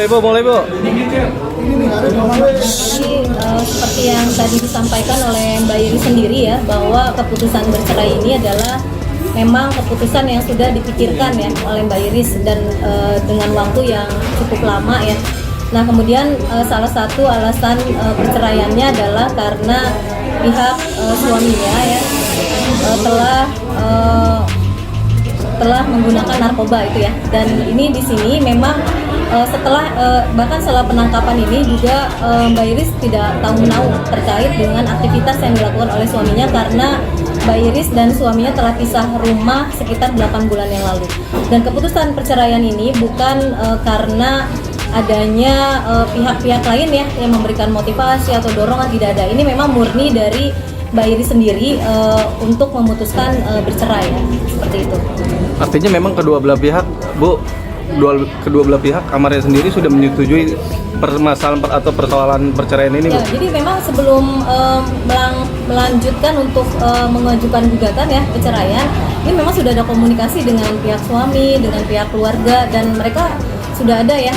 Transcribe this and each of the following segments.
Ibu, mulai Bu. Jadi seperti yang tadi disampaikan oleh Mbak Iris sendiri ya, bahwa keputusan bercerai ini adalah memang keputusan yang sudah dipikirkan ya oleh Mbak Iris dan dengan waktu yang cukup lama ya. Nah kemudian salah satu alasan perceraiannya adalah karena pihak suaminya ya telah menggunakan narkoba itu ya, dan ini di sini memang bahkan setelah penangkapan ini juga Mbak Iris tidak tahu menahu terkait dengan aktivitas yang dilakukan oleh suaminya, karena Mbak Iris dan suaminya telah pisah rumah sekitar 8 bulan yang lalu. Dan keputusan perceraian ini bukan karena adanya pihak-pihak lain ya yang memberikan motivasi atau dorongan, tidak ada. Ini memang murni dari Mbak Iris sendiri untuk memutuskan bercerai ya, seperti itu. Artinya memang kedua belah pihak, Bu, kedua belah pihak kamarnya sendiri sudah menyetujui permasalahan atau persoalan perceraian ini, Bu? Ya, jadi memang sebelum melanjutkan untuk mengajukan gugatan ya perceraian, ini memang sudah ada komunikasi dengan pihak suami, dengan pihak keluarga, dan mereka sudah ada ya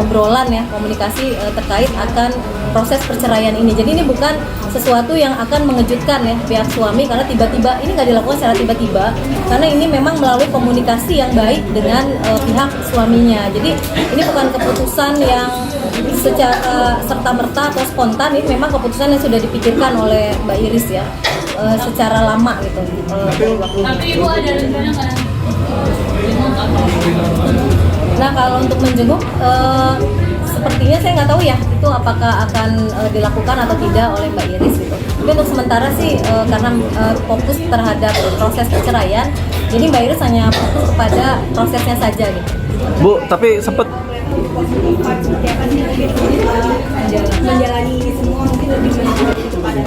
obrolan ya, komunikasi terkait akan proses perceraian ini. Jadi ini bukan sesuatu yang akan mengejutkan ya pihak suami, karena tiba-tiba ini nggak dilakukan secara tiba-tiba, karena ini memang melalui komunikasi yang baik dengan pihak suaminya. Jadi ini bukan keputusan yang secara serta-merta atau spontan, ini memang keputusan yang sudah dipikirkan oleh Mbak Iris ya secara lama gitu. Tapi Ibu ada rencana nggak? Nah kalau untuk menjenguk sepertinya saya nggak tahu ya itu apakah akan dilakukan atau tidak oleh Mbak Iris gitu. Tapi untuk sementara sih karena fokus terhadap proses perceraian, jadi Mbak Iris hanya fokus kepada prosesnya saja gitu. Bu, tapi sempat menjalani ini semua mungkin lebih menjadi kepada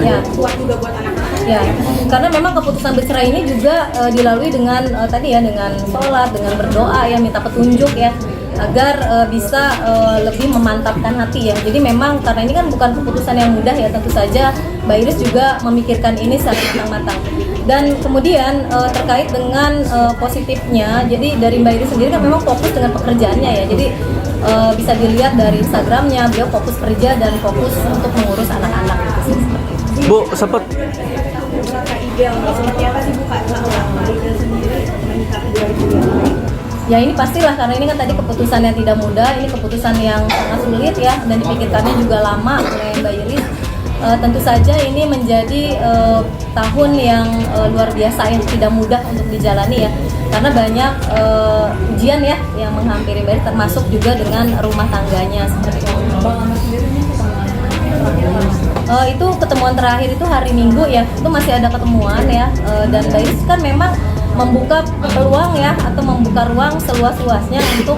ya. kuat juga buat anak-anak. Ya, karena memang keputusan bercerai ini juga dilalui dengan tadi ya, dengan sholat, dengan berdoa ya, minta petunjuk ya, agar bisa lebih memantapkan hati ya. Jadi memang karena ini kan bukan keputusan yang mudah ya, tentu saja Mbak Iris juga memikirkan ini secara matang-matang. Dan kemudian terkait dengan positifnya, jadi dari Mbak Iris sendiri kan memang fokus dengan pekerjaannya ya. Jadi bisa dilihat dari Instagramnya, beliau fokus kerja dan fokus untuk mengurus anak-anak gitu. Bu, sempat Seperti apa sih Bu Kak Mbak Iris sendiri menyikapi 2020? Ya ini pastilah, karena ini kan tadi keputusan yang tidak mudah, ini keputusan yang sangat sulit ya, dan dipikirkannya juga lama oleh Mbak Iris. Tentu saja ini menjadi tahun yang luar biasa yang tidak mudah untuk dijalani ya, karena banyak ujian ya yang menghampiri Mbak Iris, termasuk juga dengan rumah tangganya seperti itu. Itu ketemuan terakhir itu hari Minggu ya, itu masih ada ketemuan ya, dan Mbak Iris kan memang membuka peluang ya, atau membuka ruang seluas-luasnya untuk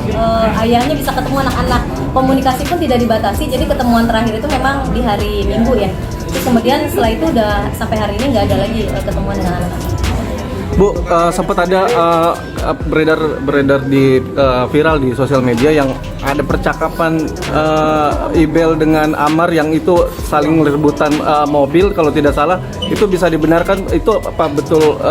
ayahnya bisa ketemu anak-anak. Komunikasi pun tidak dibatasi, jadi ketemuan terakhir itu memang di hari Minggu ya. Terus kemudian setelah itu udah sampai hari ini nggak ada lagi ketemuan dengan anak-anak. Bu, sempat ada beredar di viral di sosial media yang ada percakapan Ibel dengan Amar yang itu saling rebutan mobil, kalau tidak salah. Itu bisa dibenarkan, itu apa betul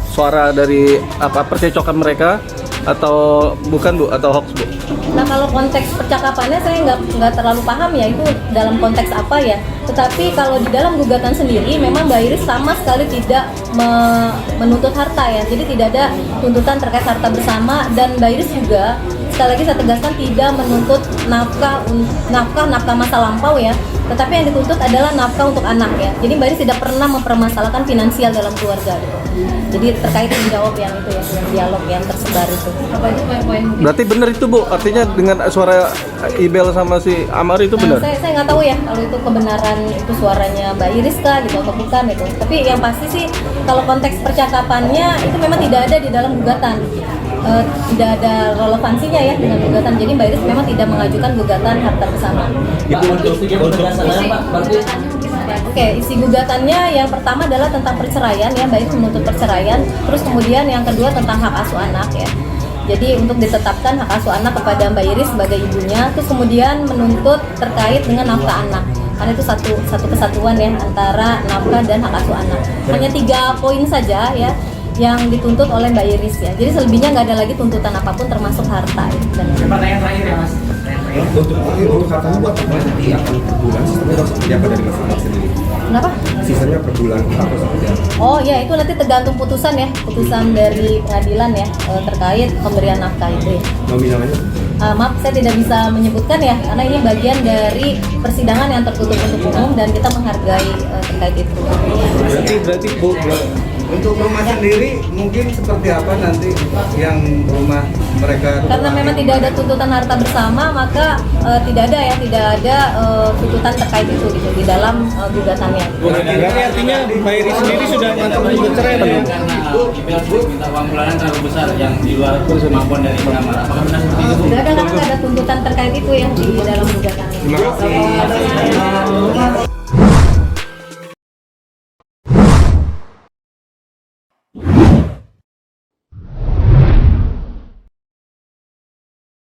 suara dari percecokan mereka atau bukan Bu, atau hoax Bu? Nah kalau konteks percakapannya saya nggak terlalu paham ya, itu dalam konteks apa ya. Tetapi kalau di dalam gugatan sendiri memang Mbak Iris sama sekali tidak menuntut harta ya, jadi tidak ada tuntutan terkait harta bersama, dan Mbak Iris juga sekali lagi saya tegaskan tidak menuntut nafkah masa lampau ya, tetapi yang dituntut adalah nafkah untuk anak ya. Jadi Mbak Iris tidak pernah mempermasalahkan finansial dalam keluarga gitu. Jadi terkait menjawab yang itu ya, yang dialog yang tersebar itu. Apa itu poin-poin? Berarti benar itu Bu, artinya dengan suara Ibel sama si Amar itu benar? Saya nggak tahu ya kalau itu kebenaran, itu suaranya Mbak Iris kah gitu atau bukan itu. Tapi yang pasti sih kalau konteks percakapannya itu memang tidak ada di dalam gugatan. Tidak ada relevansinya ya dengan gugatan. Jadi Mbak Iris memang tidak mengajukan gugatan harta bersama. Oke, isi gugatannya yang pertama adalah tentang perceraian ya, Mbak Iris menuntut perceraian. Terus kemudian yang kedua tentang hak asuh anak ya. Jadi untuk ditetapkan hak asuh anak kepada Mbak Iris sebagai ibunya. Terus kemudian menuntut terkait dengan nafkah anak, karena itu satu kesatuan ya antara nafkah dan hak asuh anak. Hanya 3 poin saja ya. yang dituntut oleh Mbak Iris ya. Jadi selebihnya nggak ada lagi tuntutan apapun termasuk harta. Ya. Pertanyaan terakhir ya Mas. Untuk hartanya itu apa nanti akan per bulan sistemnya atau seperti apa dari Mas sendiri? Kenapa? Sisanya per bulan atau seperti apa? Oh ya, itu nanti tergantung putusan ya, putusan dari pengadilan ya terkait pemberian nafkah itu ya. Nominalnya? Maaf, saya tidak bisa menyebutkan ya, karena ini bagian dari persidangan yang tertutup untuk umum dan kita menghargai terkait itu. Berarti Bu, untuk rumah sendiri mungkin seperti apa nanti yang rumah mereka? Karena memang tidak ada tuntutan harta bersama, maka tidak ada tuntutan terkait itu gitu di dalam gugatannya. Berarti artinya Mbak Iris sendiri sudah mengajukan cerai ya? Karena IBL minta uang bulanan terlalu besar yang di luar kemampuan dari pengamat. Apakah benar seperti itu? Tidak ada, karena ada tuntutan terkait itu yang di dalam gugatannya. Terima kasih.